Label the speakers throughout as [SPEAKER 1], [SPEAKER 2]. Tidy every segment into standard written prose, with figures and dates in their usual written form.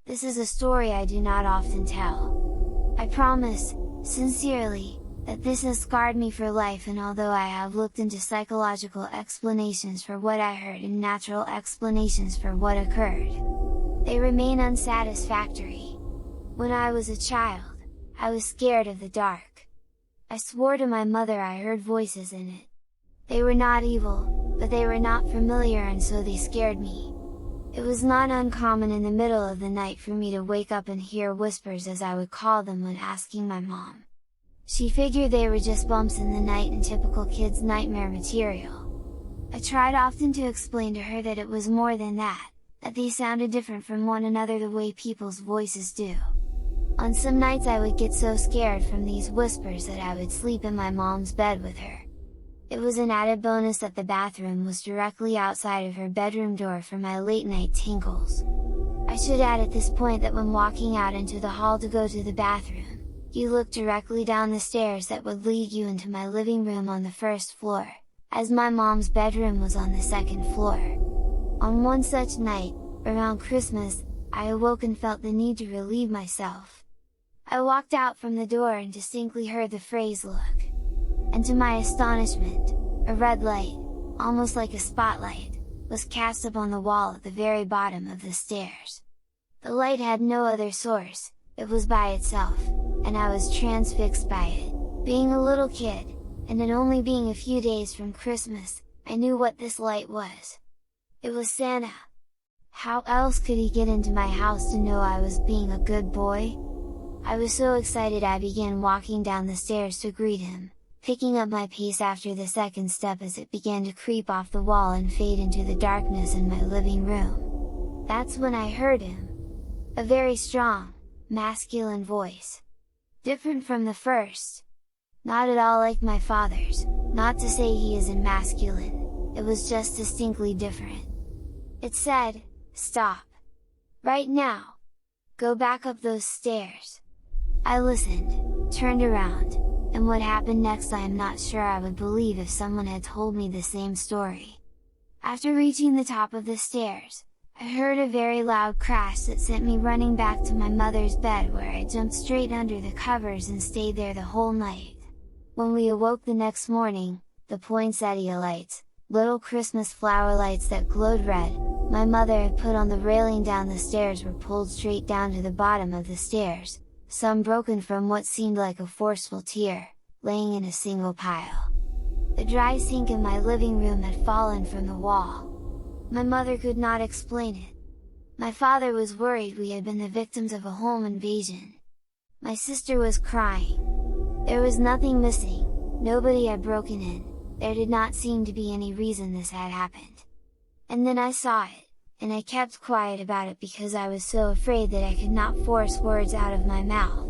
[SPEAKER 1] This is a story I do not often tell. I promise, sincerely, that this has scarred me for life, and although I have looked into psychological explanations for what I heard and natural explanations for what occurred, they remain unsatisfactory. When I was a child, I was scared of the dark. I swore to my mother I heard voices in it. They were not evil, but they were not familiar, and so they scared me. It was not uncommon in the middle of the night for me to wake up and hear whispers, as I would call them when asking my mom. She figured they were just bumps in the night and typical kids' nightmare material. I tried often to explain to her that it was more than that they sounded different from one another the way people's voices do. On some nights I would get so scared from these whispers that I would sleep in my mom's bed with her. It was an added bonus that the bathroom was directly outside of her bedroom door for my late night tingles. I should add at this point that when walking out into the hall to go to the bathroom, you look directly down the stairs that would lead you into my living room on the first floor, as my mom's bedroom was on the second floor. On one such night, around Christmas, I awoke and felt the need to relieve myself. I walked out from the door and distinctly heard the phrase "look." And to my astonishment, a red light, almost like a spotlight, was cast up on the wall at the very bottom of the stairs. The light had no other source, it was by itself, and I was transfixed by it. Being a little kid, and it only being a few days from Christmas, I knew what this light was. It was Santa! How else could he get into my house to know I was being a good boy? I was so excited I began walking down the stairs to greet him, picking up my pace after the second step as it began to creep off the wall and fade into the darkness in my living room. That's when I heard him. A very strong, masculine voice. Different from the first. Not at all like my father's, not to say he isn't masculine, it was just distinctly different. It said, "Stop! Right now! Go back up those stairs!" I listened, turned around, and what happened next I am not sure I would believe if someone had told me the same story. After reaching the top of the stairs, I heard a very loud crash that sent me running back to my mother's bed, where I jumped straight under the covers and stayed there the whole night. When we awoke the next morning, the poinsettia lights, little Christmas flower lights that glowed red, my mother had put on the railing down the stairs were pulled straight down to the bottom of the stairs, some broken from what seemed like a forceful tear, laying in a single pile. The dry sink in my living room had fallen from the wall. My mother could not explain it. My father was worried we had been the victims of a home invasion. My sister was crying. There was nothing missing, nobody had broken in, there did not seem to be any reason this had happened. And then I saw it, and I kept quiet about it because I was so afraid that I could not force words out of my mouth.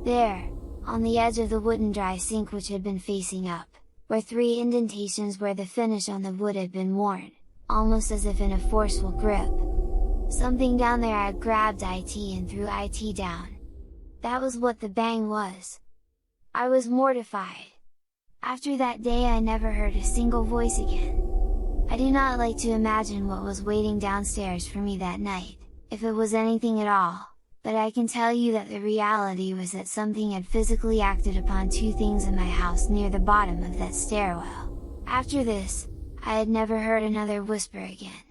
[SPEAKER 1] There, on the edge of the wooden dry sink which had been facing up, were 3 indentations where the finish on the wood had been worn, almost as if in a forceful grip. Something down there had grabbed it and threw it down. That was what the bang was. I was mortified. After that day I never heard a single voice again. I do not like to imagine what was waiting downstairs for me that night, if it was anything at all, but I can tell you that the reality was that something had physically acted upon 2 things in my house near the bottom of that stairwell. After this, I had never heard another whisper again.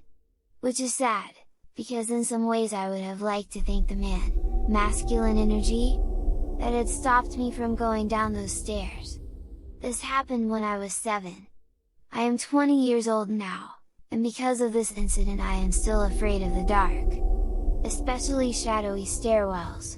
[SPEAKER 1] Which is sad, because in some ways I would have liked to thank the masculine energy, that had stopped me from going down those stairs. This happened when I was 7. I am 20 years old now, and because of this incident I am still afraid of the dark. Especially shadowy stairwells.